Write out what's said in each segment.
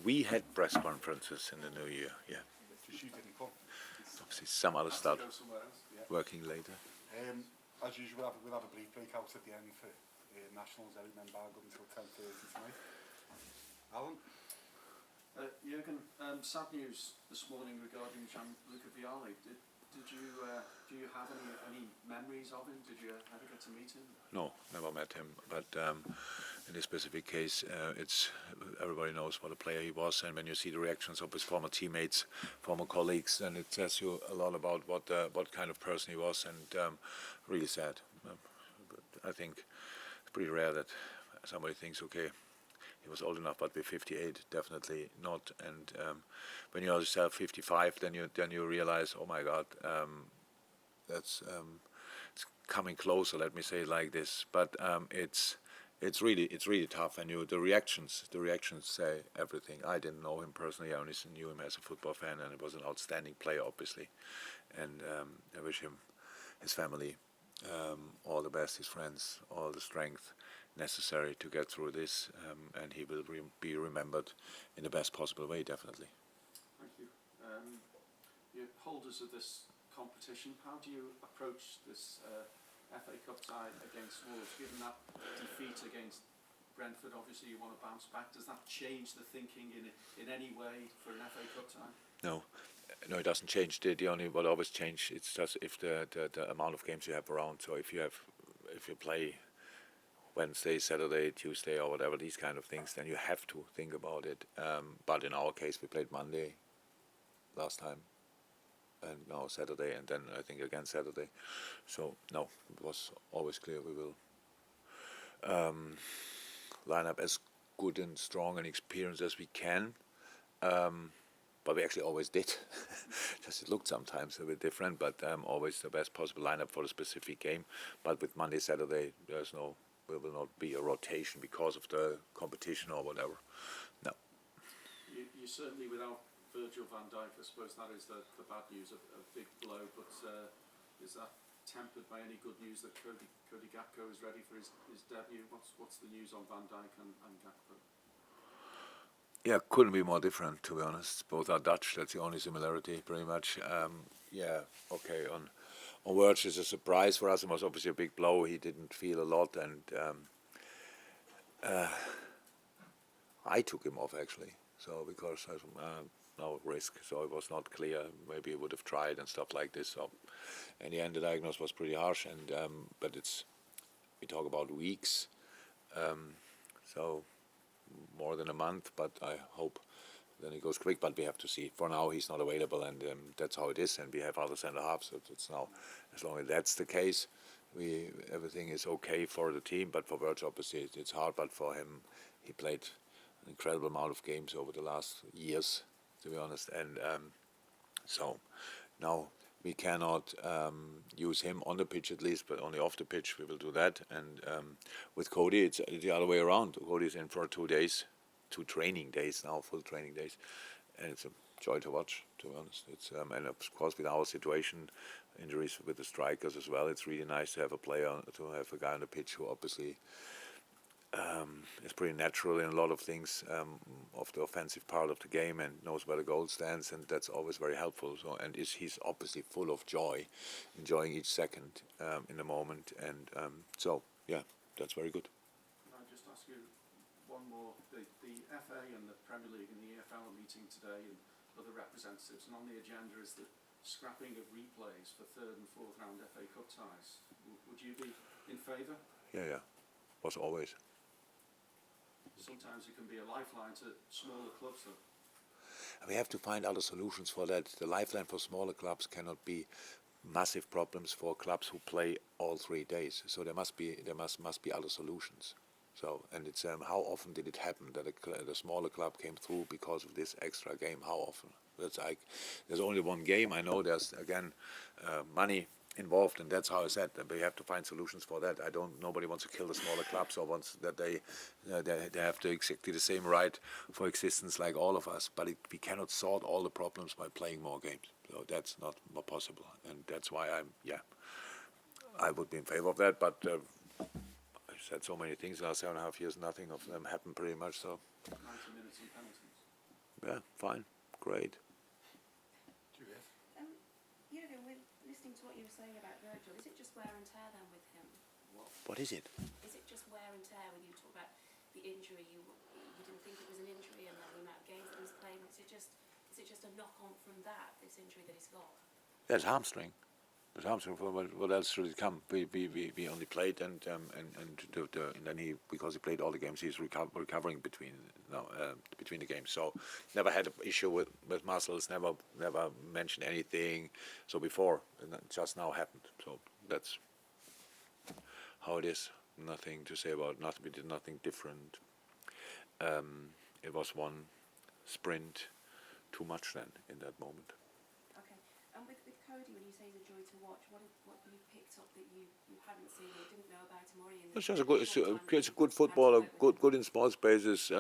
we had press conferences in the new year. Yeah. Just you didn't come. Obviously, some other stuff Go somewhere else. Yeah. working later. As usual, we'll have a brief breakout at the end for nationals. I remember up until 10:30 tonight. Alan. Jurgen, sad news this morning regarding Gianluca Vialli. Did you do you have any memories of him? Did you ever get to meet him? No, never met him. But in this specific case, it's everybody knows what a player he was, and when you see the reactions of his former teammates, former colleagues, then it tells you a lot about what kind of person he was, and really sad. I think it's pretty rare that somebody thinks, okay, he was old enough, but with 58, definitely not. And when you're yourself 55, then you realize, oh my God, that's it's coming closer. Let me say it like this. But it's really tough, and the reactions say everything. I didn't know him personally. I only knew him as a football fan, and he was an outstanding player, obviously. And I wish him, his family, all the best, his friends, all the strength necessary to get through this, and he will be remembered in the best possible way, definitely. Thank you. You're holders of this competition. How do you approach this FA Cup tie against Wolves? Given that defeat against Brentford, obviously you want to bounce back. Does that change the thinking in any way for an FA Cup tie? No, it doesn't change. The only what always change, it's just if the amount of games you have around. So if you play Wednesday, Saturday, Tuesday, or whatever, these kind of things, then you have to think about it. But in our case, we played Monday last time, and now Saturday, and then I think again Saturday. So no, it was always clear we will line up as good and strong and experienced as we can. But we actually always did. Just it looked sometimes a bit different, but always the best possible lineup for a specific game. But with Monday, Saturday, there will not be a rotation because of the competition or whatever. No. You certainly, without Virgil van Dijk, I suppose that is the bad news, a big blow. But is that tempered by any good news that Cody Gakpo is ready for his debut? What's the news on Van Dijk and Gakpo? Yeah, couldn't be more different, to be honest. Both are Dutch. That's the only similarity, pretty much. Yeah, okay. On Virgil, it's a surprise for us. It was obviously a big blow. He didn't feel a lot, and I took him off actually. So because no risk, so it was not clear. Maybe he would have tried and stuff like this. So in the end, the diagnosis was pretty harsh, and but we talk about weeks. So more than a month, but I hope then it goes quick. But we have to see. For now, he's not available, and that's how it is. And we have other centre halves, so it's now, as long as that's the case, everything is okay for the team. But for Virgil, obviously, it's hard. But for him, he played an incredible amount of games over the last years, to be honest. And so now we cannot use him on the pitch at least, but only off the pitch we will do that. And with Cody, it's the other way around. Cody's in for 2 days, 2 training days now, full training days, and it's a joy to watch, to be honest. It's and of course with our situation, injuries with the strikers as well, it's really nice to have a guy on the pitch who obviously is pretty natural in a lot of things of the offensive part of the game and knows where the goal stands, and that's always very helpful. So, and he's obviously full of joy, enjoying each second in the moment, and so yeah, that's very good. Can I just ask you one more? The FA and the Premier League and the EFL are meeting today, and other representatives, and on the agenda is the scrapping of replays for 3rd and 4th round FA Cup ties. Would you be in favour? Yeah, was always. Sometimes it can be a lifeline to smaller clubs, though. We have to find other solutions for that. The lifeline for smaller clubs cannot be massive problems for clubs who play all 3 days. So there must be other solutions. So, and it's how often did it happen that a smaller club came through because of this extra game? How often? That's like there's only one game. I know there's again money involved, and that's how I said that we have to find solutions for that. Nobody wants to kill the smaller clubs or wants that they have to exactly the same right for existence like all of us. But we cannot sort all the problems by playing more games. So that's not more possible, and that's why I would be in favor of that. But I said so many things in the last 7.5 years. Nothing of them happened pretty much. So 90 minutes and penalties. Yeah, fine, great. Juliet. Jurgen, with listening to what you were saying about Virgil, is it just wear and tear then with him? What is it? Is it just wear and tear when you talk about the injury? You didn't think it was an injury, and then the amount of games that he's played. Is it just a knock on from that, this injury that he's got? That's hamstring. It's hamstring. What else should it come? We only played and then he, because he played all the games, he's recovering between the games. So never had an issue with muscles. Never mentioned anything. So before, and that just now happened. So that's how it is. Nothing to say about nothing. We did nothing different. It was one sprint too much then in that moment. Okay. And with Cody, when you say he's a joy to watch, what have you picked up that you haven't seen or didn't know about him already? It's just it's a good footballer, good in small spaces,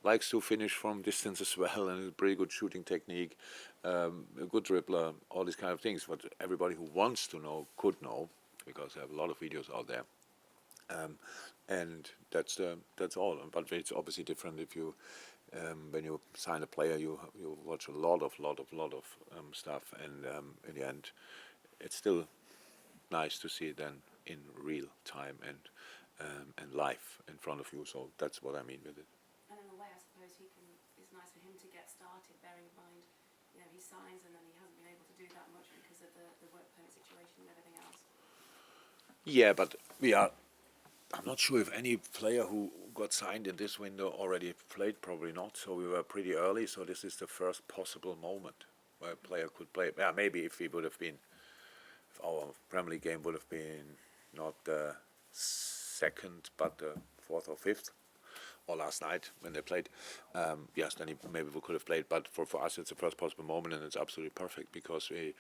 likes to finish from distance as well, and a pretty good shooting technique, a good dribbler, all these kind of things. What everybody who wants to know could know, because I have a lot of videos out there. And that's all. But it's obviously different if you when you sign a player, you watch a lot of stuff, and in the end, it's still nice to see it then in real time and live in front of you. So that's what I mean with it. And in a way, I suppose it's nice for him to get started, bearing in mind, he signs and then he hasn't been able to do that much because of the work permit situation and everything else. Yeah, but I'm not sure if any player who got signed in this window already played, probably not. So we were pretty early, so this is the first possible moment where a player could play. Yeah, maybe if our Premier League game would have been not the second, but the fourth or fifth, or last night when they played, yes, then maybe we could have played. But for us, it's the first possible moment, and it's absolutely perfect because we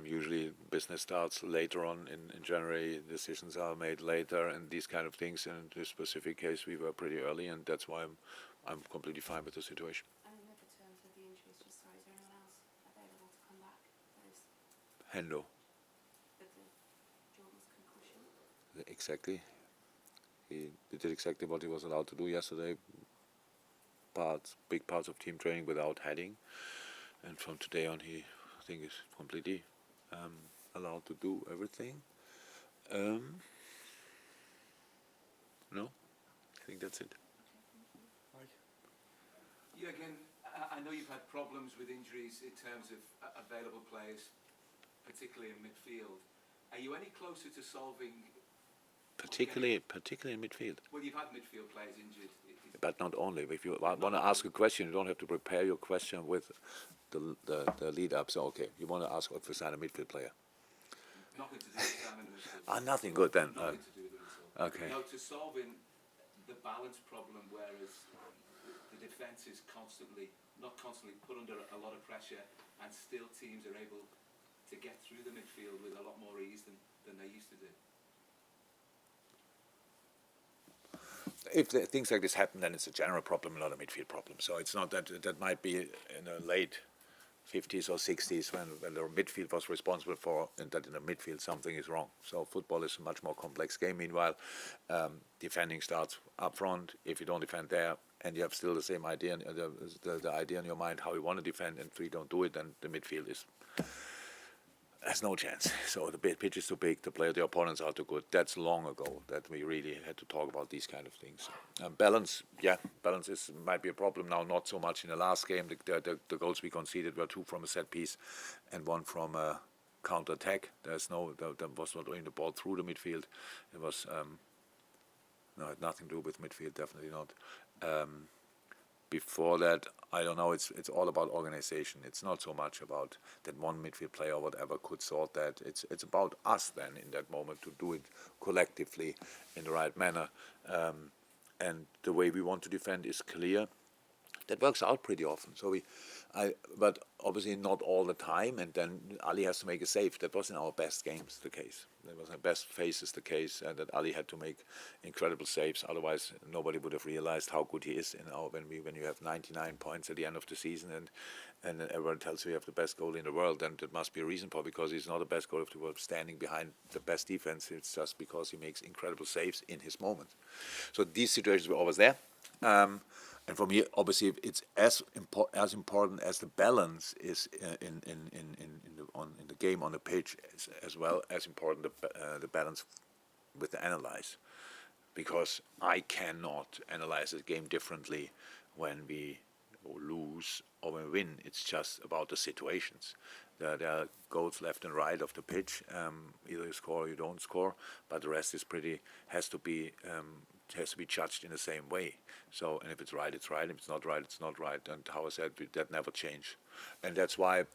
usually business starts later on in January. Decisions are made later, and these kind of things. And in this specific case, we were pretty early, and that's why I'm completely fine with the situation. And in other terms of the injuries, just sorry, is there anyone else available to come back? Hendo. With Jordan's concussion? Exactly. He did exactly what he was allowed to do yesterday. Big parts of team training without heading, and from today on, he I think is completely allowed to do everything. No, I think that's it. Jurgen, I know you've had problems with injuries in terms of available players, particularly in midfield. Are you any closer to solving? Particularly in midfield. Well, you've had midfield players injured. But not only. If you want to ask a question, you don't have to prepare your question with the lead up. So, okay, you want to ask if we sign a midfield player. Nothing to do with Simon and Russell. Nothing good then. Nothing to do with Russell. Okay. No, to solving the balance problem, whereas the defence is not constantly put under a lot of pressure, and still teams are able to get through the midfield with a lot more ease than they used to do. If things like this happen, then it's a general problem, not a midfield problem. So it's not that might be in the late 50s or 60s when the midfield was responsible for, and that in the midfield something is wrong. So football is a much more complex game. Meanwhile, defending starts up front. If you don't defend there, and you have still the same idea, the idea in your mind how you want to defend, and if you don't do it, then the midfield has no chance. So the pitch is too big, the opponents are too good. That's long ago that we really had to talk about these kind of things. Balance might be a problem now, not so much in the last game. The goals we conceded were 2 from a set piece and 1 from a counter attack. There was not doing the ball through the midfield. It was it had nothing to do with midfield, definitely not. Before that, I don't know, it's all about organization. It's not so much about that one midfield player or whatever could sort that. It's about us then in that moment to do it collectively in the right manner. And the way we want to defend is clear. That works out pretty often. But obviously not all the time. And then Ali has to make a save. That was in our best games the case. That was in our best phases the case, that Ali had to make incredible saves. Otherwise, nobody would have realized how good he is when you have 99 points at the end of the season, and everyone tells you have the best goalie in the world. Then there must be a reason for, because he's not the best goalie of the world standing behind the best defense. It's just because he makes incredible saves in his moment. So these situations were always there. And for me, obviously, it's as important as the balance is in the game on the pitch, as well as important the balance with the analyze, because I cannot analyze the game differently when we lose or when we win. It's just about the situations. There are goals left and right of the pitch. Either you score or you don't score, but the rest is has to be judged in the same way. So, and if it's right, it's right. If it's not right, it's not right. And how I said, that never changed. And that's why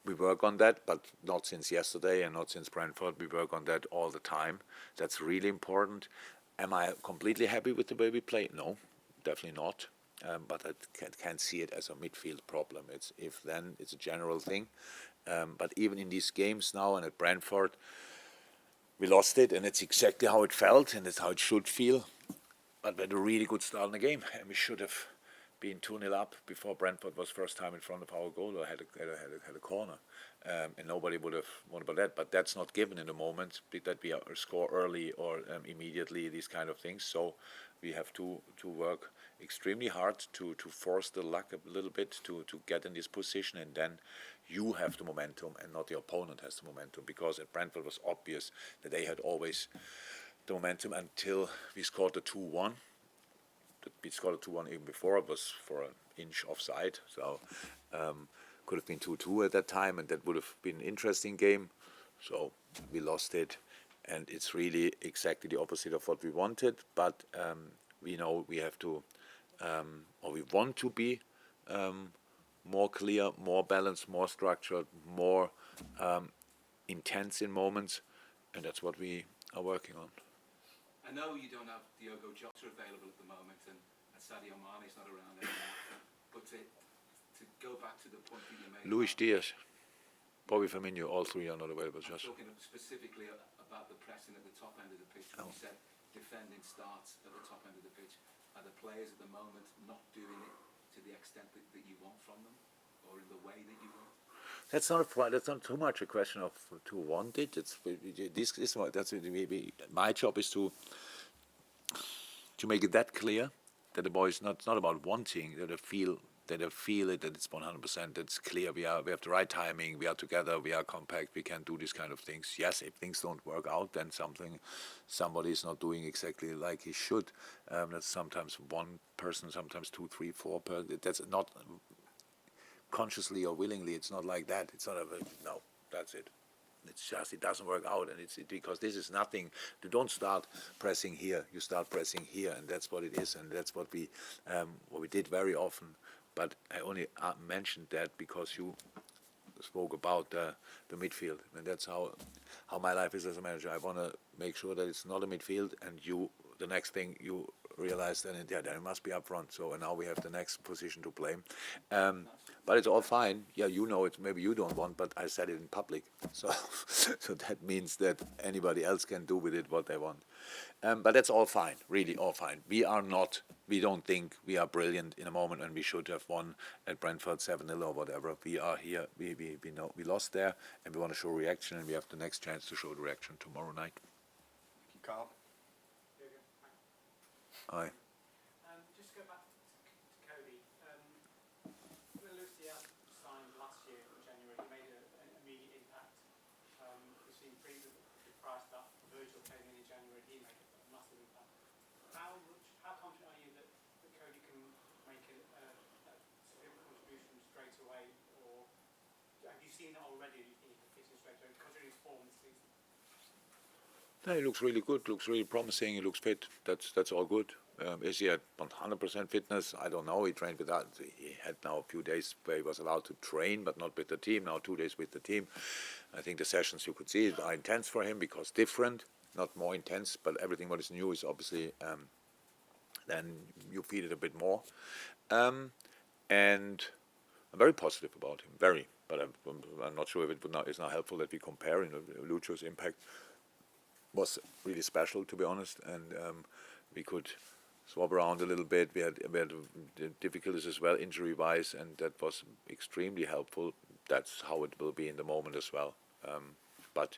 we work on that, but not since yesterday and not since Brentford. We work on that all the time. That's really important. Am I completely happy with the way we play? No, definitely not. But I can't see it as a midfield problem. It's a general thing. But even in these games now and at Brentford, we lost it, and it's exactly how it felt, and it's how it should feel. But we had a really good start in the game, and we should have been 2-0 up before Brentford was first time in front of our goal or had a corner, and nobody would have won about that. But that's not given in the moment that we score early or immediately. These kind of things. So we have to work extremely hard to force the luck a little bit to get in this position, and then you have the momentum and not the opponent has the momentum, because at Brentford it was obvious that they had always the momentum until we scored the 2-1. We scored the 2-1 even before. It was for an inch offside, so could have been 2-2 at that time, and that would have been an interesting game. So we lost it, and it's really exactly the opposite of what we wanted. But we know we have to, or we want to be more clear, more balanced, more structured, more intense in moments, and that's what we are working on. I know you don't have Diogo Jota available at the moment, and Sadio Mane's not around anymore, but to go back to the point that you made... Luis Diaz, Bobby Firmino, all three are not available. I'm talking specifically about the pressing at the top end of the pitch. You said defending starts at the top end of the pitch. Are the players at the moment not doing it to the extent that you want from them, or in the way that you want? That's not too much a question of to want it. My job is to make it that clear that the boys not about wanting, that they feel it, that it's 100%. That's clear. We have the right timing. We are together. We are compact. We can do these kind of things. Yes, if things don't work out, then somebody is not doing exactly like he should. That's sometimes one person, sometimes 2, 3, 4. That's not consciously or willingly. It's not like that. It's not no. That's it. It's just it doesn't work out, and it's because this is nothing. You don't start pressing here. You start pressing here, and that's what it is, and that's what we did very often. But I only mentioned that because you spoke about the midfield, and that's how my life is as a manager. I want to make sure that it's not a midfield, and the next thing you realize then it must be up front. So and now we have the next position to play. But it's all fine. Yeah, you know it. Maybe you don't want, but I said it in public. So that means that anybody else can do with it what they want. But that's all fine. Really, all fine. We don't think we are brilliant in a moment, and we should have won at Brentford 7-0 or whatever. We are here. We know we lost there, and we want to show reaction, and we have the next chance to show the reaction tomorrow night. Thank you, Carl. Aye. Just go back to Cody. When Lucia signed last year in January, he made an immediate impact. We've seen prior to that, Virgil came in January, he made a massive impact. How confident are you that Cody can make a significant contribution straight away, or have you seen that already? Do you think he can fit in straight away, considering his form this season? No, he looks really good. Looks really promising. He looks fit. That's all good. Is he at 100% fitness? I don't know. He trained with that. He had now a few days where he was allowed to train, but not with the team. Now 2 days with the team. I think the sessions you could see are intense for him because different, not more intense. But everything what is new is obviously then you feel it a bit more. And I'm very positive about him. Very. But I'm not sure if it's not helpful that we compare. Lucio's impact was really special, to be honest, and we could swap around a little bit. We had difficulties as well, injury-wise, and that was extremely helpful. That's how it will be in the moment as well. But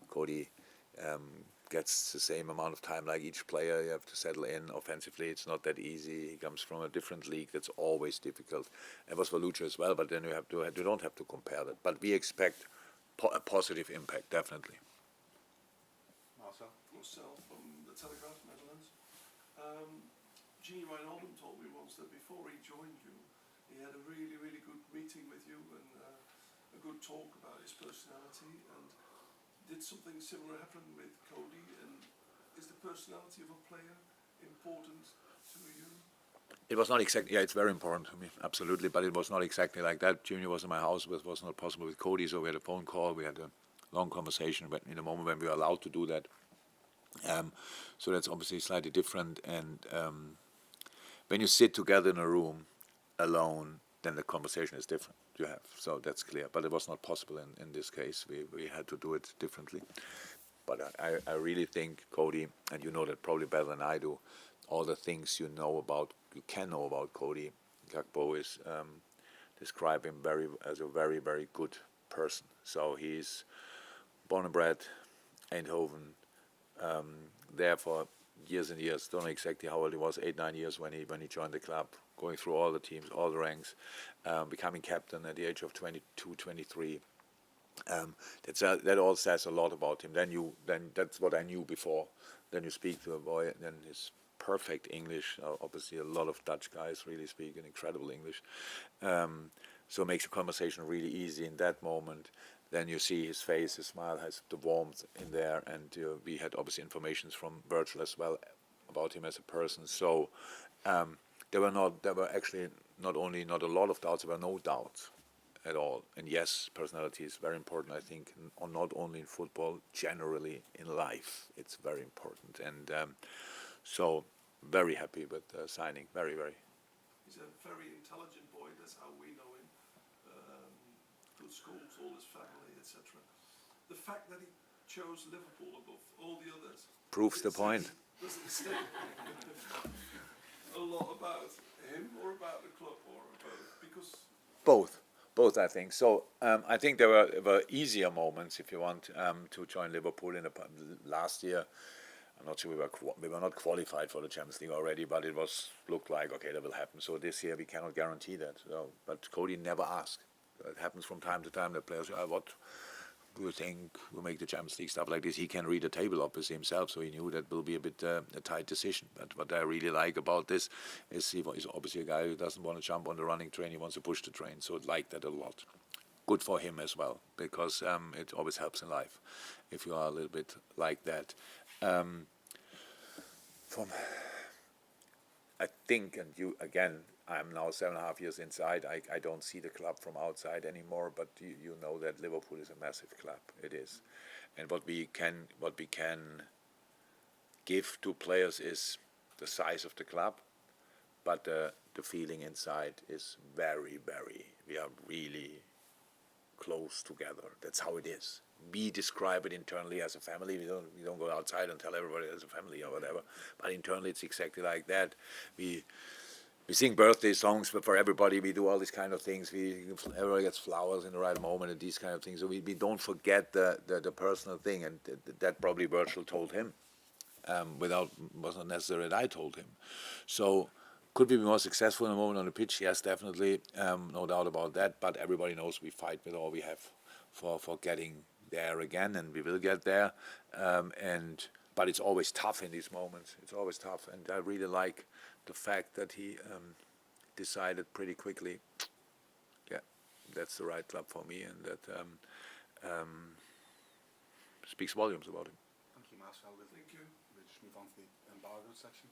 Cody gets the same amount of time like each player. You have to settle in offensively. It's not that easy. He comes from a different league. That's always difficult. It was for Lucha as well, but then you don't have to compare that. But we expect a positive impact, definitely. Marcel? Marcel from the Telegraph, Netherlands. Gini Wijnaldum told me once that before he joined you, he had a really, really good meeting with you and a good talk about his personality. And did something similar happen with Cody? And is the personality of a player important to you? It was not exactly, yeah, it's very important to me, absolutely, but it was not exactly like that. Junior was in my house, but it was not possible with Cody, so we had a phone call, we had a long conversation, but in a moment when we were allowed to do that. So that's obviously slightly different, and when you sit together in a room alone, then the conversation is different. You have, so that's clear. But it was not possible in this case. We had to do it differently. But I really think Cody, and you know that probably better than I do, all the things you can know about Cody, Gakpo is describe him as a very, very good person. So he's born and bred, Eindhoven, there for years and years. Don't know exactly how old he was, 8-9 years when he joined the club, going through all the teams, all the ranks, becoming captain at the age of 22, 23. That all says a lot about him. Then that's what I knew before. Then you speak to a boy, and then his perfect English. Obviously, a lot of Dutch guys really speak an incredible English. So it makes the conversation really easy in that moment. Then you see his face, his smile has the warmth in there, and we had obviously information from Virgil as well about him as a person. So there were actually not a lot of doubts, there were no doubts at all. And yes, personality is very important, I think, not only in football, generally in life, it's very important. And so very happy with the signing, very, very. He's a very intelligent boy, that's how we know him. Good schools, all his family, etc. The fact that he chose Liverpool above all the others Proves the point. Does it say a lot about him or about the club or both? Because Both, I think. So I think there were easier moments, if you want, to join Liverpool in the last year. I'm not sure we were not qualified for the Champions League already, but it looked like okay, that will happen. So this year we cannot guarantee that. So, but Cody never asked. It happens from time to time that players, what do you think will make the Champions League, stuff like this. He can read the table obviously himself, so he knew that will be a bit a tight decision. But what I really like about this is he's obviously a guy who doesn't want to jump on the running train, he wants to push the train. So I like that a lot. Good for him as well, because it always helps in life if you are a little bit like that. I think, and you again, I'm now 7.5 years inside. I don't see the club from outside anymore, but you know that Liverpool is a massive club. It is, and what we can give to players is the size of the club, but the feeling inside is very, very. We are really close together. That's how it is. We describe it internally as a family. We don't go outside and tell everybody as a family or whatever. But internally, it's exactly like that. We sing birthday songs for everybody. We do all these kind of things. Everybody gets flowers in the right moment and these kind of things. So we don't forget the personal thing, and that probably Virgil told him. Was not necessary that I told him. So could we be more successful in a moment on the pitch? Yes, definitely, no doubt about that. But everybody knows we fight with all we have for getting there again, and we will get there. But it's always tough in these moments. It's always tough, and I really like the fact that he decided pretty quickly, yeah, that's the right club for me, and that speaks volumes about him. Thank you, Marcel. thank you. We'll just move on to the embargo section.